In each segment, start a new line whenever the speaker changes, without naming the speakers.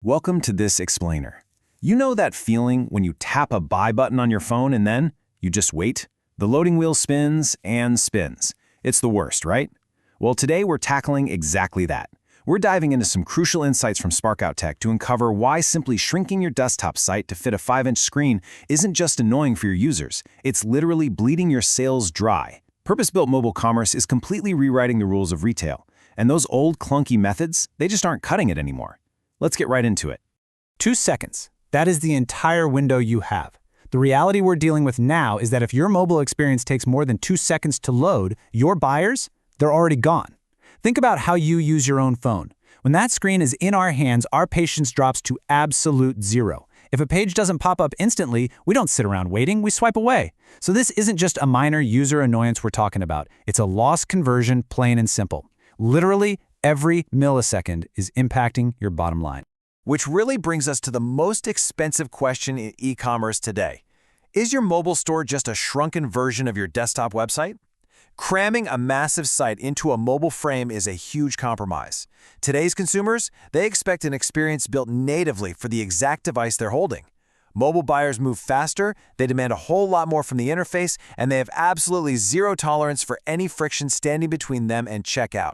Welcome to this explainer. You know that feeling when you tap a buy button on your phone and then you just wait? The loading wheel spins and spins. It's the worst, right? Well, today we're tackling exactly that. We're diving into some crucial insights from Sparkout Tech to uncover why simply shrinking your desktop site to fit a 5-inch screen isn't just annoying for your users, it's literally bleeding your sales dry. Purpose-built mobile commerce is completely rewriting the rules of retail, and those old clunky methods, they just aren't cutting it anymore. Let's get right into it.
2 seconds. That is the entire window you have. The reality we're dealing with now is that if your mobile experience takes more than 2 seconds to load, your buyers, they're already gone. Think about how you use your own phone. When that screen is in our hands, our patience drops to absolute zero. If a page doesn't pop up instantly, we don't sit around waiting, we swipe away. So this isn't just a minor user annoyance we're talking about. It's a lost conversion, plain and simple. Literally, every millisecond is impacting your bottom line.
Which really brings us to the most expensive question in e-commerce today. Is your mobile store just a shrunken version of your desktop website? Cramming a massive site into a mobile frame is a huge compromise. Today's consumers, they expect an experience built natively for the exact device they're holding. Mobile buyers move faster, they demand a whole lot more from the interface, and they have absolutely zero tolerance for any friction standing between them and checkout.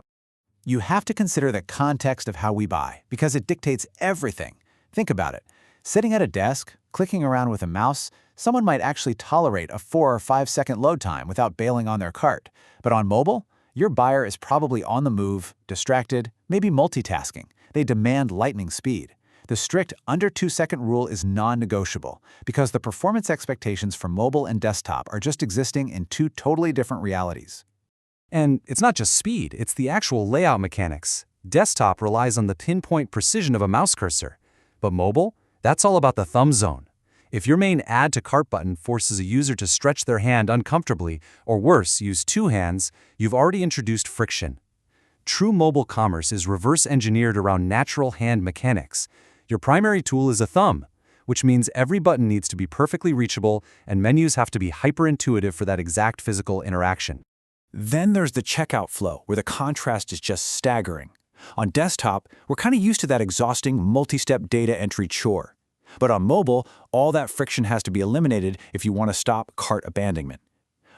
You have to consider the context of how we buy, because it dictates everything. Think about it. Sitting at a desk, clicking around with a mouse, someone might actually tolerate a 4 or 5 second load time without bailing on their cart. But on mobile, your buyer is probably on the move, distracted, maybe multitasking. They demand lightning speed. The strict under 2 second rule is non-negotiable because the performance expectations for mobile and desktop are just existing in 2 totally different realities.
And it's not just speed, it's the actual layout mechanics. Desktop relies on the pinpoint precision of a mouse cursor. But mobile? That's all about the thumb zone. If your main Add to Cart button forces a user to stretch their hand uncomfortably, or worse, use 2 hands, you've already introduced friction. True mobile commerce is reverse-engineered around natural hand mechanics. Your primary tool is a thumb, which means every button needs to be perfectly reachable and menus have to be hyper-intuitive for that exact physical interaction.
Then there's the checkout flow, where the contrast is just staggering. On desktop, we're kind of used to that exhausting multi-step data entry chore. But on mobile, all that friction has to be eliminated if you want to stop cart abandonment.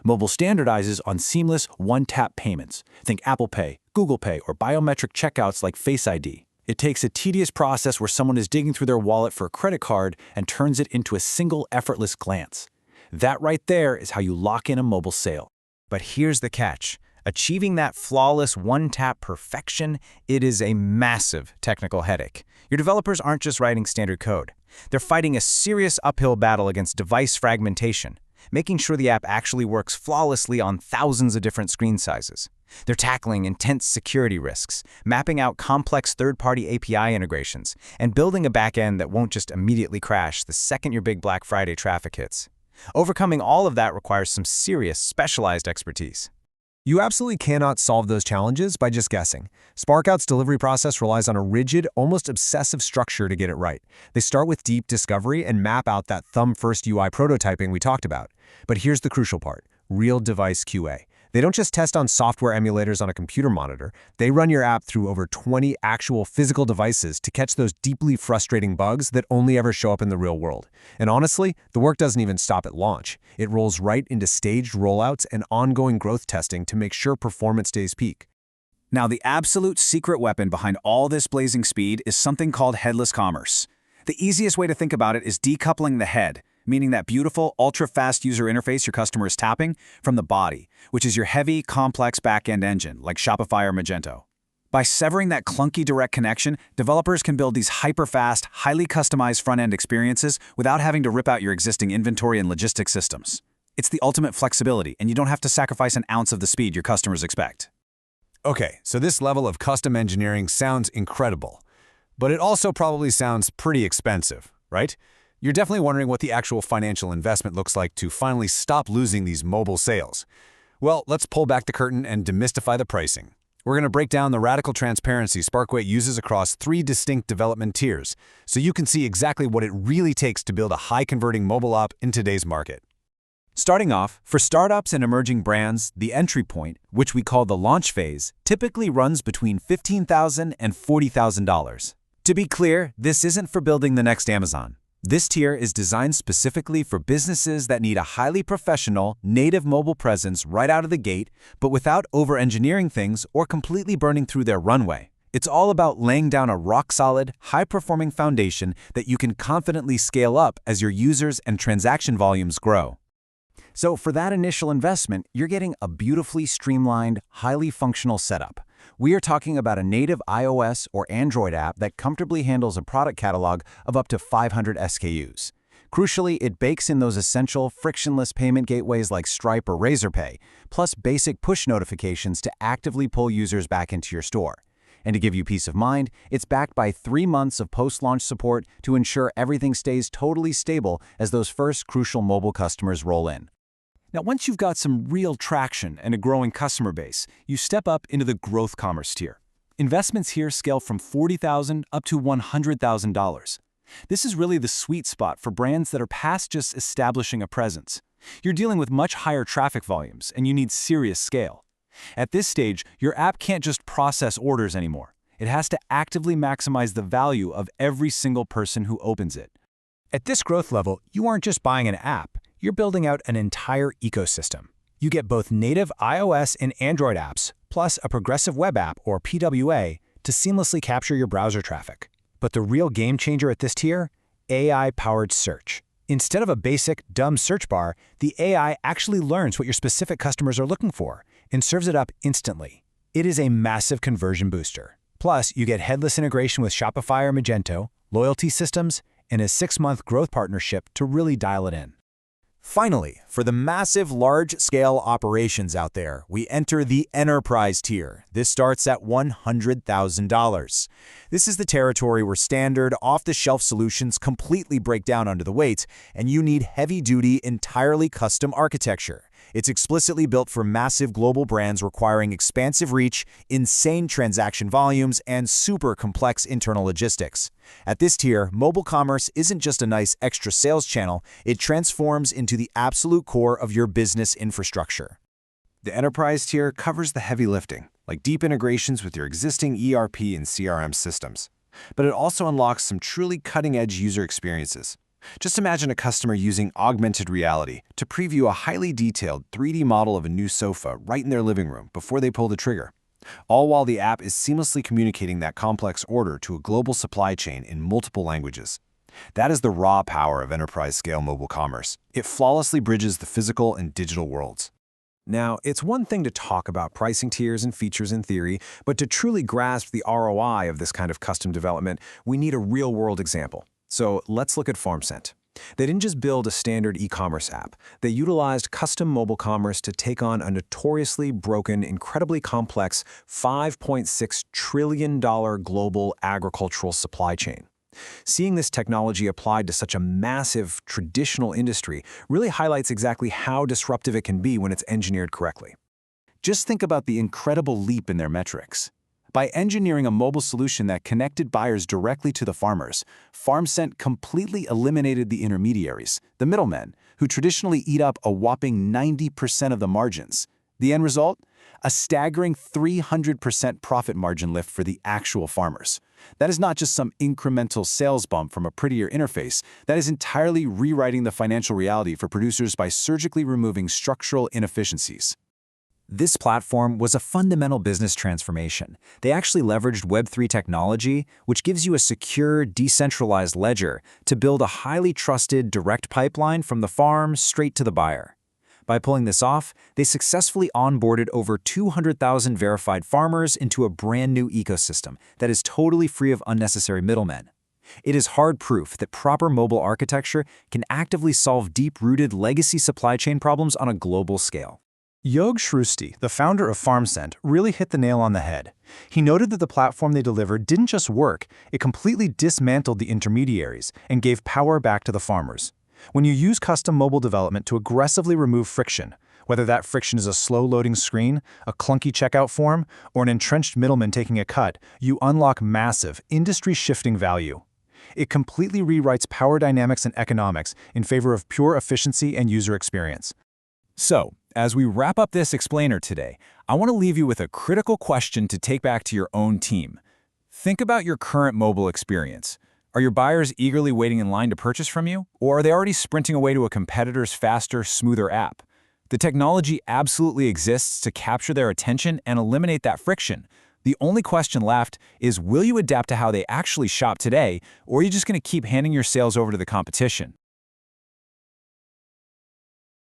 Mobile standardizes on seamless one-tap payments. Think Apple Pay, Google Pay, or biometric checkouts like Face ID. It takes a tedious process where someone is digging through their wallet for a credit card and turns it into a single effortless glance. That right there is how you lock in a mobile sale.
But here's the catch. Achieving that flawless one-tap perfection, it is a massive technical headache. Your developers aren't just writing standard code. They're fighting a serious uphill battle against device fragmentation, making sure the app actually works flawlessly on thousands of different screen sizes. They're tackling intense security risks, mapping out complex third-party API integrations, and building a backend that won't just immediately crash the second your big Black Friday traffic hits. Overcoming all of that requires some serious, specialized expertise.
You absolutely cannot solve those challenges by just guessing. Sparkout's delivery process relies on a rigid, almost obsessive structure to get it right. They start with deep discovery and map out that thumb-first UI prototyping we talked about. But here's the crucial part: real device QA. They don't just test on software emulators on a computer monitor. They run your app through over 20 actual physical devices to catch those deeply frustrating bugs that only ever show up in the real world. And honestly, the work doesn't even stop at launch. It rolls right into staged rollouts and ongoing growth testing to make sure performance stays peak.
Now, the absolute secret weapon behind all this blazing speed is something called headless commerce. The easiest way to think about it is decoupling the head, meaning that beautiful, ultra-fast user interface your customer is tapping, from the body, which is your heavy, complex back-end engine, like Shopify or Magento. By severing that clunky direct connection, developers can build these hyper-fast, highly customized front-end experiences without having to rip out your existing inventory and logistics systems. It's the ultimate flexibility, and you don't have to sacrifice an ounce of the speed your customers expect.
Okay, so this level of custom engineering sounds incredible, but it also probably sounds pretty expensive, right? You're definitely wondering what the actual financial investment looks like to finally stop losing these mobile sales. Well, let's pull back the curtain and demystify the pricing. We're going to break down the radical transparency Sparkway uses across 3 distinct development tiers, so you can see exactly what it really takes to build a high-converting mobile app in today's market.
Starting off, for startups and emerging brands, the entry point, which we call the launch phase, typically runs between $15,000 and $40,000. To be clear, this isn't for building the next Amazon. This tier is designed specifically for businesses that need a highly professional, native mobile presence right out of the gate, but without over-engineering things or completely burning through their runway. It's all about laying down a rock-solid, high-performing foundation that you can confidently scale up as your users and transaction volumes grow.
So for that initial investment, you're getting a beautifully streamlined, highly functional setup. We are talking about a native iOS or Android app that comfortably handles a product catalog of up to 500 SKUs. Crucially, it bakes in those essential, frictionless payment gateways like Stripe or Razorpay, plus basic push notifications to actively pull users back into your store. And to give you peace of mind, it's backed by 3 months of post-launch support to ensure everything stays totally stable as those first crucial mobile customers roll in.
Now, once you've got some real traction and a growing customer base, you step up into the growth commerce tier. Investments here scale from $40,000 up to $100,000. This is really the sweet spot for brands that are past just establishing a presence. You're dealing with much higher traffic volumes, and you need serious scale. At this stage, your app can't just process orders anymore. It has to actively maximize the value of every single person who opens it.
At this growth level, you aren't just buying an app. You're building out an entire ecosystem. You get both native iOS and Android apps, plus a progressive web app, or PWA, to seamlessly capture your browser traffic. But the real game changer at this tier? AI-powered search. Instead of a basic, dumb search bar, the AI actually learns what your specific customers are looking for and serves it up instantly. It is a massive conversion booster. Plus, you get headless integration with Shopify or Magento, loyalty systems, and a 6-month growth partnership to really dial it in.
Finally, for the massive, large-scale operations out there, we enter the enterprise tier. This starts at $100,000. This is the territory where standard, off-the-shelf solutions completely break down under the weight, and you need heavy-duty, entirely custom architecture. It's explicitly built for massive global brands requiring expansive reach, insane transaction volumes, and super complex internal logistics. At this tier, mobile commerce isn't just a nice extra sales channel, it transforms into the absolute core of your business infrastructure. The enterprise tier covers the heavy lifting, like deep integrations with your existing ERP and CRM systems. But it also unlocks some truly cutting-edge user experiences. Just imagine a customer using augmented reality to preview a highly detailed 3D model of a new sofa right in their living room before they pull the trigger, all while the app is seamlessly communicating that complex order to a global supply chain in multiple languages. That is the raw power of enterprise-scale mobile commerce. It flawlessly bridges the physical and digital worlds.
Now, it's one thing to talk about pricing tiers and features in theory, but to truly grasp the ROI of this kind of custom development, we need a real-world example. So let's look at FarmScent. They didn't just build a standard e-commerce app. They utilized custom mobile commerce to take on a notoriously broken, incredibly complex $5.6 trillion global agricultural supply chain. Seeing this technology applied to such a massive, traditional industry really highlights exactly how disruptive it can be when it's engineered correctly. Just think about the incredible leap in their metrics. By engineering a mobile solution that connected buyers directly to the farmers, FarmScent completely eliminated the intermediaries, the middlemen, who traditionally eat up a whopping 90% of the margins. The end result? A staggering 300% profit margin lift for the actual farmers. That is not just some incremental sales bump from a prettier interface. That is entirely rewriting the financial reality for producers by surgically removing structural inefficiencies.
This platform was a fundamental business transformation. They actually leveraged Web3 technology, which gives you a secure, decentralized ledger to build a highly trusted direct pipeline from the farm straight to the buyer. By pulling this off, they successfully onboarded over 200,000 verified farmers into a brand new ecosystem that is totally free of unnecessary middlemen. It is hard proof that proper mobile architecture can actively solve deep-rooted legacy supply chain problems on a global scale.
Yog Shrusti, the founder of FarmScent, really hit the nail on the head. He noted that the platform they delivered didn't just work, it completely dismantled the intermediaries and gave power back to the farmers. When you use custom mobile development to aggressively remove friction, whether that friction is a slow-loading screen, a clunky checkout form, or an entrenched middleman taking a cut, you unlock massive, industry-shifting value. It completely rewrites power dynamics and economics in favor of pure efficiency and user experience.
So, as we wrap up this explainer today, I want to leave you with a critical question to take back to your own team.
Think about your current mobile experience. Are your buyers eagerly waiting in line to purchase from you, or are they already sprinting away to a competitor's faster, smoother app? The technology absolutely exists to capture their attention and eliminate that friction. The only question left is, will you adapt to how they actually shop today, or are you just going to keep handing your sales over to the competition?